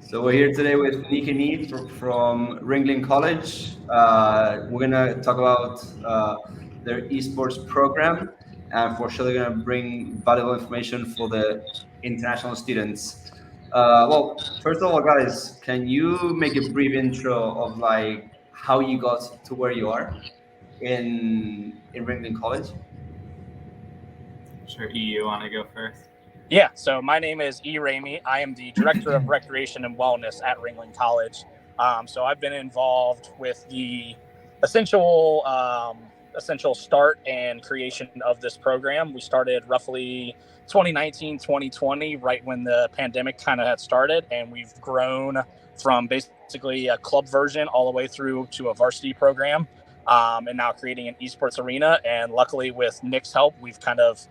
So we're here today with Nick and Eve from Ringling College. We're gonna talk about their esports program, and for sure they're gonna bring valuable information for the international students. First of all, guys, can you make a brief intro of like how you got to where you are in Ringling College? Sure, you want to go first? Yeah, so my name is E. Ramey. I am the Director of Recreation and Wellness at Ringling College. So I've been involved with the essential essential start and creation of this program. We started roughly 2019, 2020, right when the pandemic kind of had started, and we've grown from basically a club version all the way through to a varsity program, and now creating an esports arena. And luckily, with Nick's help, we've kind of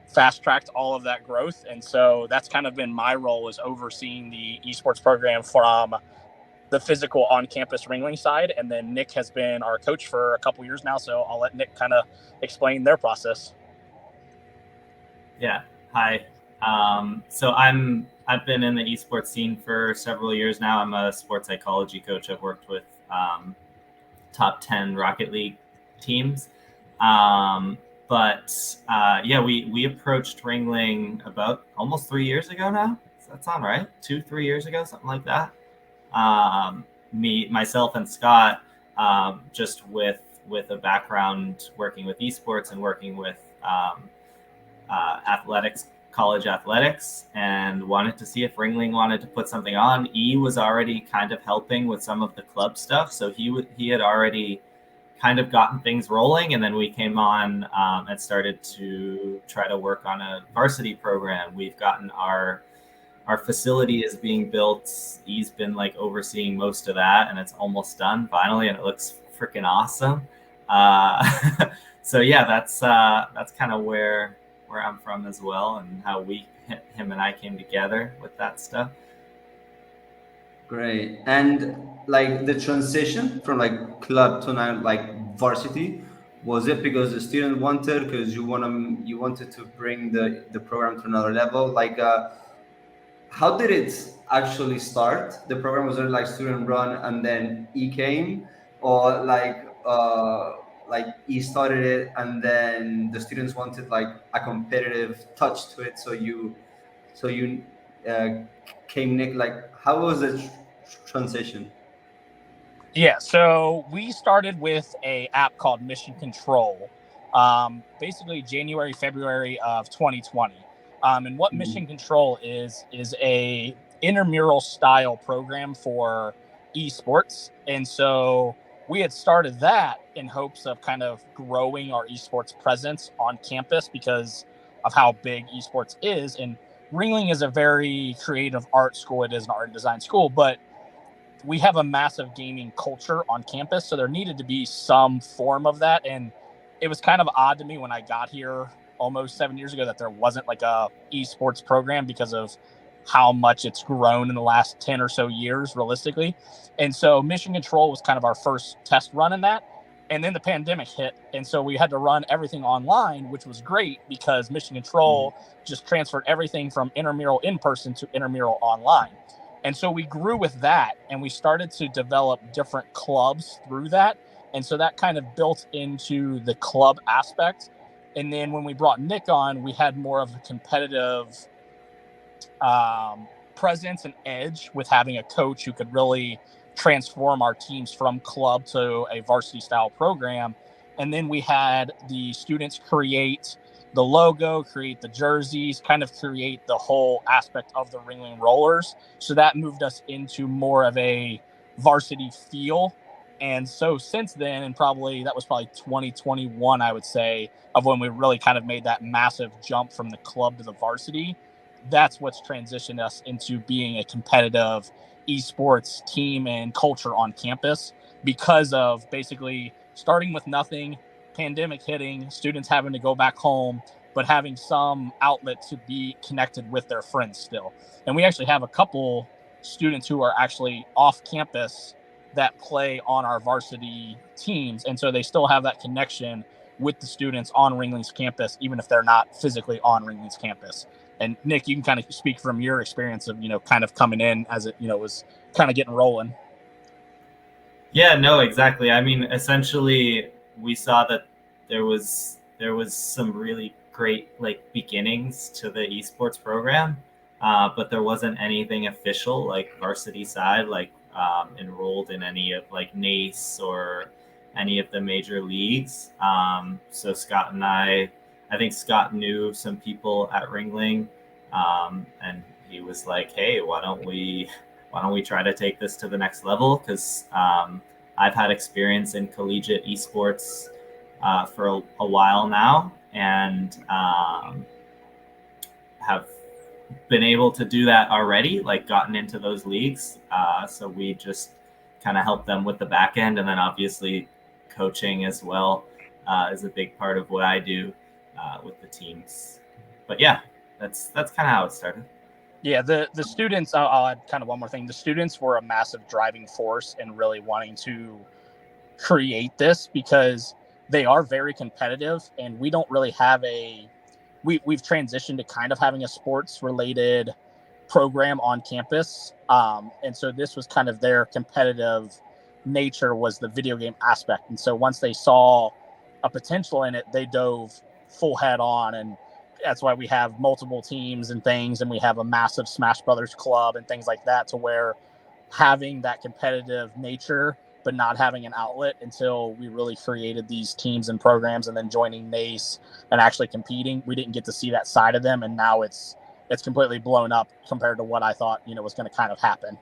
fast tracked all of that growth. And so that's kind of been my role, is overseeing the esports program from the physical on campus Ringling side. And then Nick has been our coach for a couple years now. So I'll let Nick kind of explain their process. Yeah. Hi. I've been in the esports scene for several years now. I'm a sports psychology coach. I've worked with top 10 Rocket League teams. We approached Ringling about almost 3 years ago now. Does that sound right? 3 years ago, something like that. Myself and Scott, just with a background working with esports and working with athletics, college athletics, and wanted to see if Ringling wanted to put something on. E was already kind of helping with some of the club stuff, so he had already kind of gotten things rolling, and then we came on and started to try to work on a varsity program. We've gotten our facility is being built. He's been like overseeing most of that, and it's almost done finally, and it looks freaking awesome. So yeah, that's kind of where I'm from as well, and how him and I came together with that stuff. Great. And like the transition from like club to now like varsity, was it because the student wanted, because you wanted to bring the program to another level? Like how did it actually start? The program was it like student run and then E came, or like E started it and then the students wanted like a competitive touch to it, so you uh, came Nick. Like how was the transition? Yeah, so we started with a app called Mission Control, basically January, February of 2020. And what Mission Control is a intramural style program for esports. And so we had started that in hopes of kind of growing our esports presence on campus because of how big esports is. And Ringling is a very creative art school. It is an art and design school, but we have a massive gaming culture on campus, so there needed to be some form of that. And it was kind of odd to me when I got here almost 7 years ago that there wasn't like a esports program because of how much it's grown in the last 10 or so years realistically. And so Mission Control was kind of our first test run in that. And then the pandemic hit, and so we had to run everything online, which was great because Mission Control just transferred everything from intramural in person to intramural online. And so we grew with that, and we started to develop different clubs through that. And so that kind of built into the club aspect. And then when we brought Nick on, we had more of a competitive presence and edge with having a coach who could really transform our teams from club to a varsity style program. And then we had the students create the logo, create the jerseys, kind of create the whole aspect of the Ringling Rollers. So that moved us into more of a varsity feel. And so since then, and that was probably 2021, I would say, of when we really kind of made that massive jump from the club to the varsity. That's what's transitioned us into being a competitive esports team and culture on campus because of basically starting with nothing, pandemic hitting, students having to go back home, but having some outlet to be connected with their friends still. And we actually have a couple students who are actually off campus that play on our varsity teams. And so they still have that connection with the students on Ringling's campus, even if they're not physically on Ringling's campus. And Nick, you can kind of speak from your experience of, kind of coming in as it, was kind of getting rolling. Yeah, no, exactly. I mean, essentially, we saw that there was some really great like beginnings to the esports program, but there wasn't anything official like varsity side, like enrolled in any of like NACE or any of the major leagues. So Scott and I think Scott knew some people at Ringling, and he was like, "Hey, why don't we try to take this to the next level?" Because I've had experience in collegiate esports for a while now, and have been able to do that already, like gotten into those leagues. So we just kind of help them with the back end, and then obviously coaching as well is a big part of what I do with the teams. But yeah, that's kind of how it started. Yeah, the students, I'll add kind of one more thing. The students were a massive driving force in really wanting to create this because they are very competitive, and we don't really have we've transitioned to kind of having a sports related program on campus. And so this was kind of their competitive nature, was the video game aspect. And so once they saw a potential in it, they dove full head on. And that's why we have multiple teams and things, and we have a massive Smash Brothers club and things like that, to where having that competitive nature but not having an outlet until we really created these teams and programs, and then joining NACE and actually competing, we didn't get to see that side of them. And now it's completely blown up compared to what I thought, was going to kind of happen.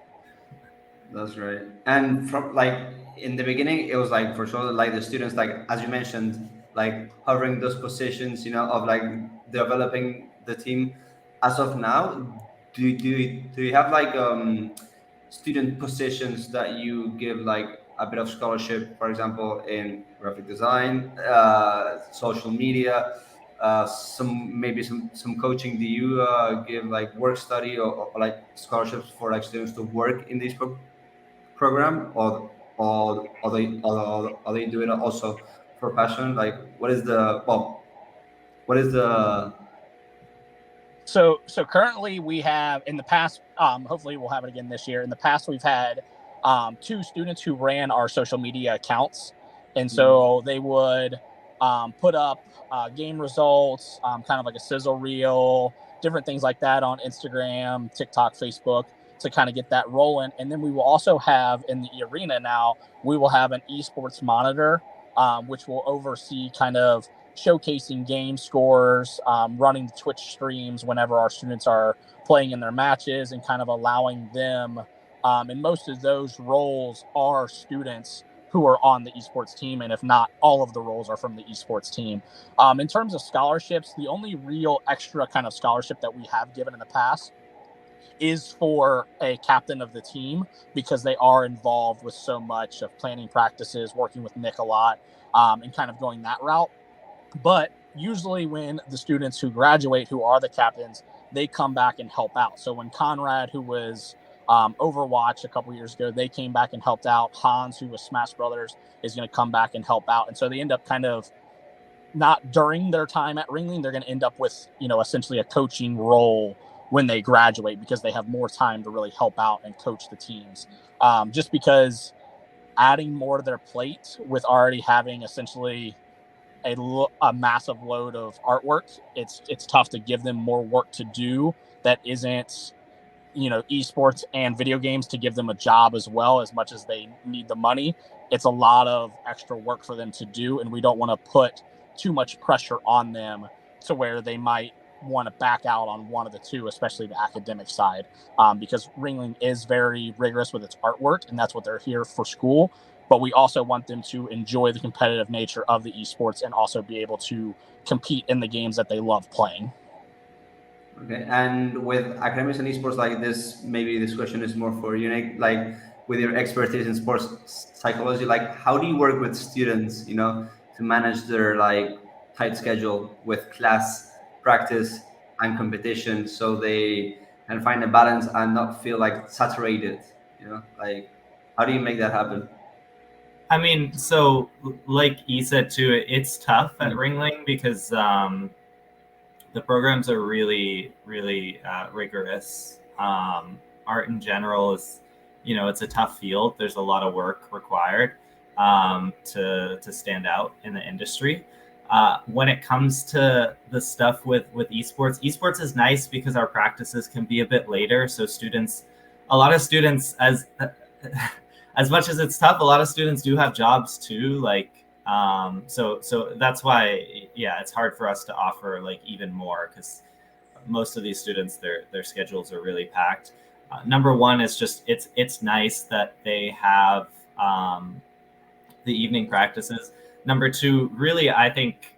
That's right. And from like in the beginning, it was like for sure like the students, like as you mentioned, like hovering those positions, of like developing the team. As of now, do you have like student positions that you give like a bit of scholarship, for example, in graphic design, social media, some coaching? Do you give like work study, or like scholarships for like students to work in these program, or they do it also for passion? Like what is the So currently we have, in the past, hopefully we'll have it again this year. In the past, we've had two students who ran our social media accounts, and so they would put up game results, kind of like a sizzle reel, different things like that on Instagram, TikTok, Facebook, to kind of get that rolling. And then we will also have, in the arena now, we will have an esports monitor, which will oversee kind of showcasing game scores, running the Twitch streams whenever our students are playing in their matches, and kind of allowing them. And most of those roles are students who are on the esports team, and if not, all of the roles are from the esports team. In terms of scholarships, the only real extra kind of scholarship that we have given in the past is for a captain of the team, because they are involved with so much of planning practices, working with Nick a lot, and kind of going that route. But usually when the students who graduate, who are the captains, they come back and help out. So when Conrad, who was Overwatch a couple years ago, they came back and helped out. Hans, who was Smash Brothers, is going to come back and help out. And so they end up kind of, not during their time at Ringling, they're going to end up with, essentially a coaching role when they graduate, because they have more time to really help out and coach the teams. Just because adding more to their plate with already having essentially a massive load of artwork, it's tough to give them more work to do that isn't, esports and video games, to give them a job as well. As much as they need the money, it's a lot of extra work for them to do, and we don't want to put too much pressure on them to where they might want to back out on one of the two, especially the academic side, because Ringling is very rigorous with its artwork, and that's what they're here for school. But we also want them to enjoy the competitive nature of the esports, and also be able to compete in the games that they love playing. Okay, and with academics and esports like this, maybe this question is more for you, Nick. Like with your expertise in sports psychology, like how do you work with students, to manage their like tight schedule with class, practice, and competition, so they can find a balance and not feel like saturated, like how do you make that happen? I mean, so like you said too, it's tough at Ringling because the programs are really, really rigorous. Art in general is, it's a tough field. There's a lot of work required to stand out in the industry. When it comes to the stuff with esports is nice because our practices can be a bit later. So a lot of students, as much as it's tough, a lot of students do have jobs too. So that's why, yeah, it's hard for us to offer like even more, because most of these students, their schedules are really packed. Number one is just it's nice that they have the evening practices. Number two, really, I think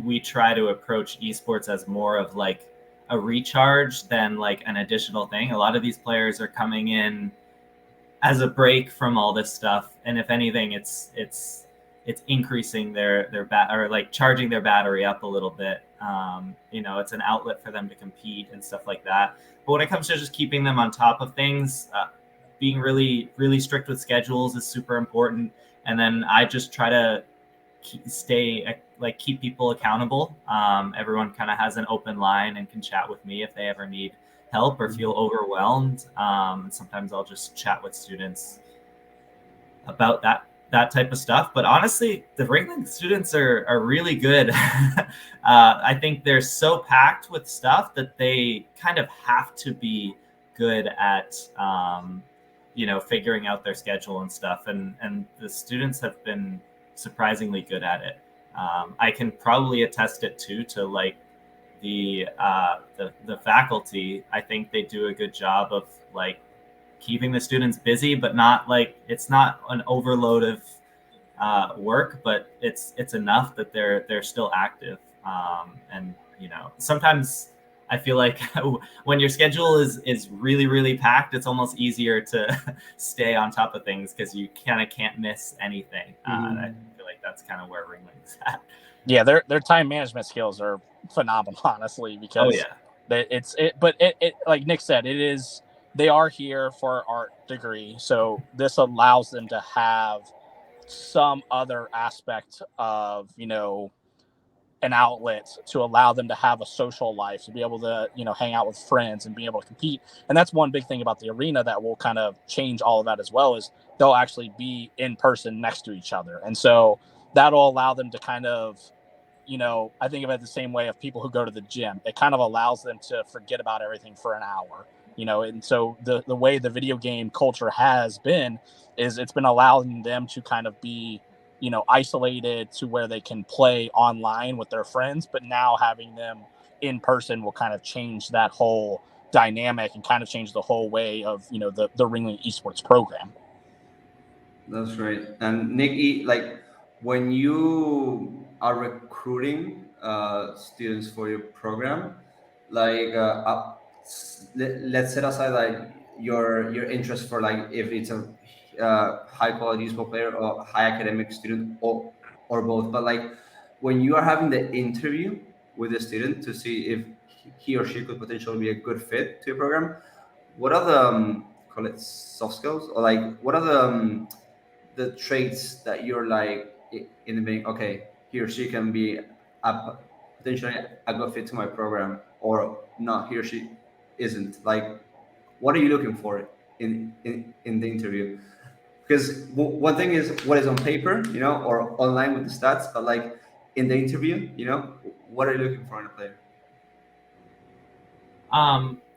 we try to approach esports as more of like a recharge than like an additional thing. A lot of these players are coming in as a break from all this stuff, and if anything, it's increasing their or like charging their battery up a little bit. It's an outlet for them to compete and stuff like that. But when it comes to just keeping them on top of things, being really, really strict with schedules is super important. And then I just try to keep people accountable. Everyone kind of has an open line and can chat with me if they ever need help or feel overwhelmed. Sometimes I'll just chat with students about that type of stuff. But honestly, the Ringling students are really good. I think they're so packed with stuff that they kind of have to be good at figuring out their schedule and stuff, and the students have been surprisingly good at it. I can probably attest it too to like the faculty. I think they do a good job of like keeping the students busy, but not like it's not an overload of work, but it's enough that they're still active. And sometimes I feel like when your schedule is really, really packed, it's almost easier to stay on top of things because you kind of can't miss anything. And I feel like that's kind of where Ringling's at. Yeah, their time management skills are phenomenal, honestly, because but like Nick said, they are here for an art degree, so this allows them to have some other aspect of an outlet to allow them to have a social life, to be able to hang out with friends and be able to compete. And that's one big thing about the arena that will kind of change all of that as well, is they'll actually be in person next to each other, and so that'll allow them to kind of I think of it the same way of people who go to the gym. It kind of allows them to forget about everything for an hour, and so the way the video game culture has been is it's been allowing them to kind of be isolated to where they can play online with their friends, but now having them in person will kind of change that whole dynamic and kind of change the whole way of the Ringling Esports program. That's right. And Nick, like when you are recruiting students for your program, like let's set aside like your interest for like if it's a high quality useful player or high academic student or both. But like when you are having the interview with the student to see if he or she could potentially be a good fit to your program, what are the call it soft skills, or like what are the traits that you're like in the beginning, okay, he or she can be potentially a good fit to my program, or not, he or she isn't? Like, what are you looking for in the interview? Because one thing is what is on paper, or online with the stats, but like in the interview, what are you looking for in a player?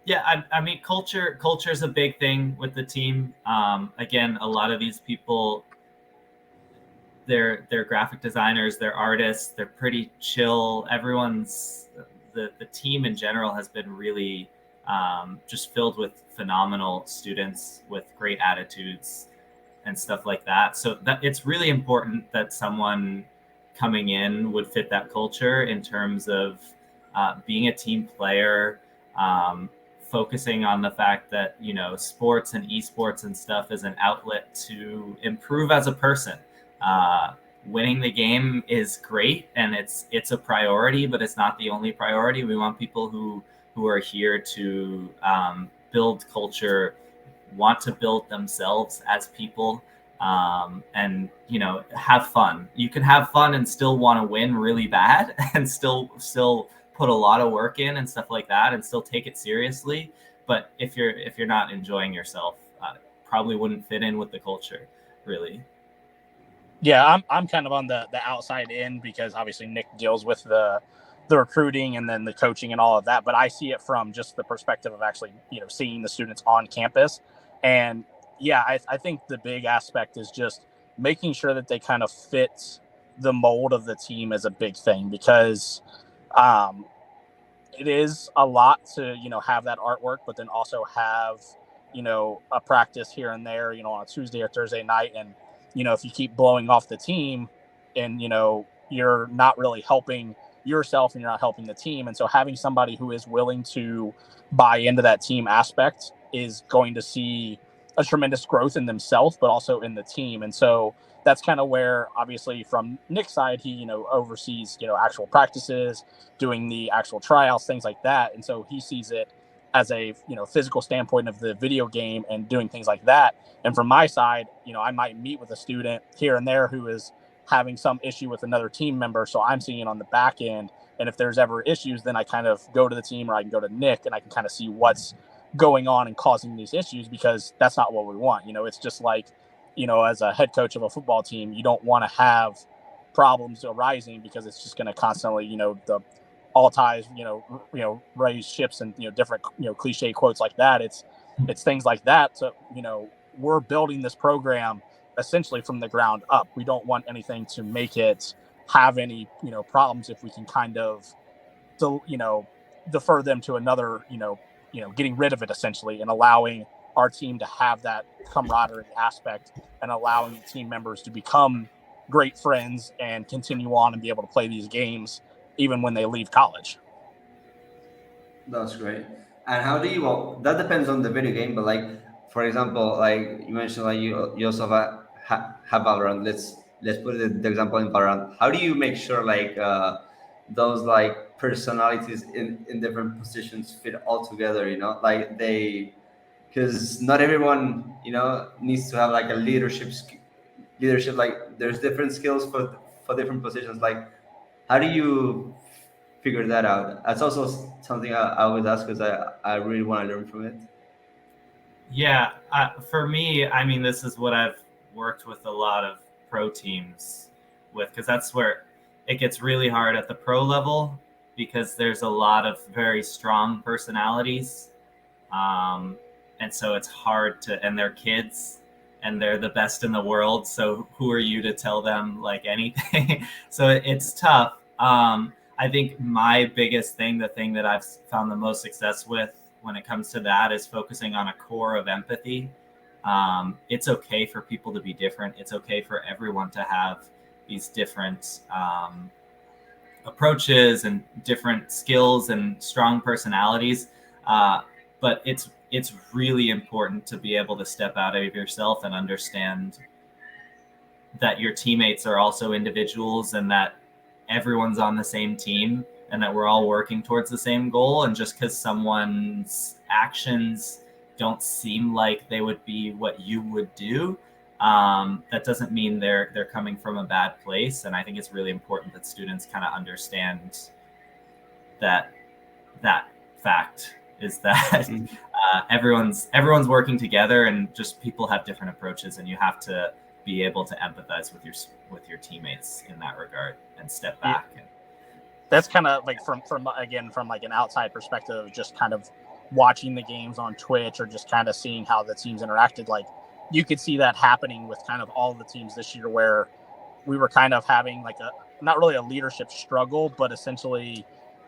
Yeah, I mean, culture is a big thing with the team. Again, a lot of these people, they're graphic designers, they're artists, they're pretty chill. The team in general has been really just filled with phenomenal students with great attitudes and stuff like that. So that it's really important that someone coming in would fit that culture in terms of being a team player, focusing on the fact that sports and esports and stuff is an outlet to improve as a person. Winning the game is great and it's a priority, but it's not the only priority. We want people who are here to build culture, want to build themselves as people, and have fun. You can have fun and still want to win really bad and still put a lot of work in and stuff like that and still take it seriously. But if you're not enjoying yourself, probably wouldn't fit in with the culture, really. Yeah, I'm kind of on the outside in because obviously Nick deals with the recruiting and then the coaching and all of that. But I see it from just the perspective of actually, seeing the students on campus. And yeah, I think the big aspect is just making sure that they kind of fit the mold of the team is a big thing, because it is a lot to, have that artwork, but then also have, a practice here and there, on a Tuesday or Thursday night. And, if you keep blowing off the team and, you're not really helping yourself and you're not helping the team. And so having somebody who is willing to buy into that team aspect is going to see a tremendous growth in themselves, but also in the team. And so that's kind of where, obviously, from Nick's side, he, oversees, actual practices, doing the actual tryouts, things like that. And so he sees it as a, physical standpoint of the video game and doing things like that. And from my side, I might meet with a student here and there who is having some issue with another team member. So I'm seeing it on the back end. And if there's ever issues, then I kind of go to the team, or I can go to Nick and I can kind of see what's going on and causing these issues, because that's not what we want. It's just like, as a head coach of a football team, you don't want to have problems arising, because it's just going to constantly, the all ties, raise ships, and, different, cliche quotes like that. It's things like that. So, we're building this program essentially from the ground up. We don't want anything to make it have any, problems if we can kind of, defer them to another, getting rid of it essentially, and allowing our team to have that camaraderie aspect, and allowing the team members to become great friends and continue on and be able to play these games even when they leave college. That's great. And how do you? Well, that depends on the video game, but like, for example, like you mentioned, like you also have Valorant. Let's put the example in Valorant. How do you make sure like those like personalities in different positions fit all together? Like they, because not everyone needs to have like a leadership. Like there's different skills for different positions. Like how do you figure that out? That's also something I always ask because I really want to learn from it. Yeah, for me, I mean, this is what I've worked with a lot of pro teams with, because that's where it gets really hard at the pro level, because there's a lot of very strong personalities. And so it's hard to, and they're kids and they're the best in the world. So who are you to tell them like anything? So it's tough. I think my biggest thing, the thing that I've found the most success with when it comes to that, is focusing on a core of empathy. It's okay for people to be different. It's okay for everyone to have these different approaches and different skills and strong personalities. But it's really important to be able to step out of yourself and understand that your teammates are also individuals, and that everyone's on the same team, and that we're all working towards the same goal. And just because someone's actions don't seem like they would be what you would do, that doesn't mean they're coming from a bad place. And I think it's really important that students kind of understand that fact is that everyone's working together, and just people have different approaches, and you have to be able to empathize with your teammates in that regard and step back. Yeah. That's kind of like from like an outside perspective, just kind of watching the games on Twitch, or just kind of seeing how the teams interacted. Like you could see that happening with kind of all the teams this year, where we were kind of having like not really a leadership struggle, but essentially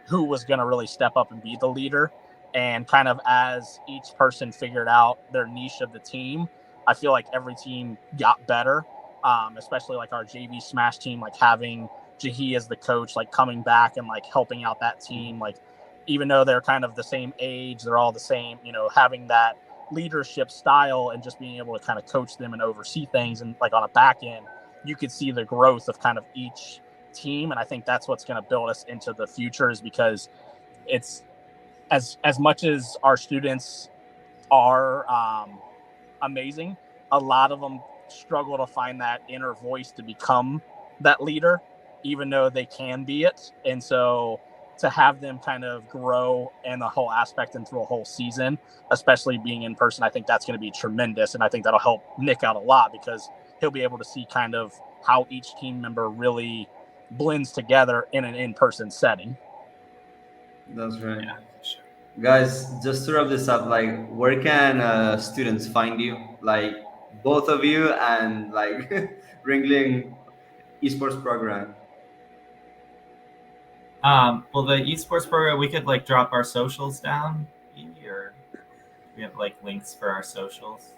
who was going to really step up and be the leader. And kind of as each person figured out their niche of the team, I feel like every team got better, especially like our JV Smash team, like having Jahi as the coach, like coming back and like helping out that team. Like even though they're kind of the same age, they're all the same, having that leadership style and just being able to kind of coach them and oversee things. And like on a back end, you could see the growth of kind of each team. And I think that's what's going to build us into the future, is because it's as much as our students are amazing, a lot of them struggle to find that inner voice to become that leader, even though they can be it. And so to have them kind of grow and the whole aspect and through a whole season, especially being in person. I think that's going to be tremendous. And I think that'll help Nick out a lot because he'll be able to see kind of how each team member really blends together in an in-person setting. That's right. Yeah, sure. Guys, just to wrap this up, like, where can students find you? Like, both of you and like Ringling esports program. Well, the esports program, we could like drop our socials down, or we have like links for our socials,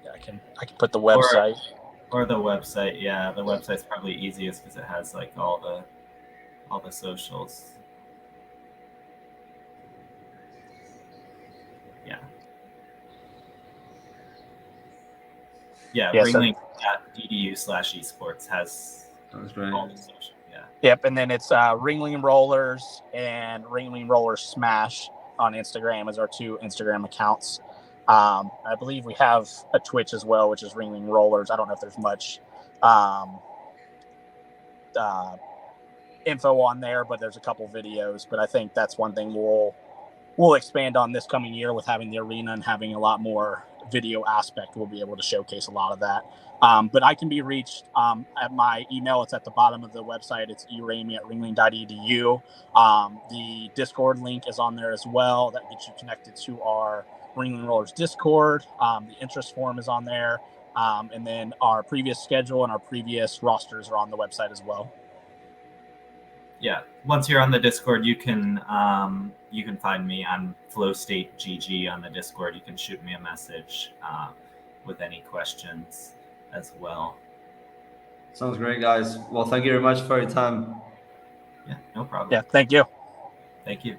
Yeah, I can put the website. or the website. Yeah, the website's probably easiest because it has like all the socials. Yeah. Yeah, Yeah, so- ringling.edu/esports has That's right. all the social. Yeah. Yep, and then it's Ringling Rollers and Ringling Rollers Smash on Instagram as our two Instagram accounts. I believe we have a Twitch as well, which is Ringling Rollers. I don't know if there's much info on there, but there's a couple videos. But I think that's one thing we'll expand on this coming year with having the arena and having a lot more video aspect. We'll be able to showcase a lot of that. But I can be reached at my email. It's at the bottom of the website. It's eramey@ringling.edu. The Discord link is on there as well. That gets you connected to our Ringling Rollers Discord. The interest form is on there. And then our previous schedule and our previous rosters are on the website as well. Yeah. Once you're on the Discord, you can find me on FlowStateGG on the Discord. You can shoot me a message with any questions as well. Sounds great, guys. Well, thank you very much for your time. Yeah, no problem. Yeah, thank you. Thank you.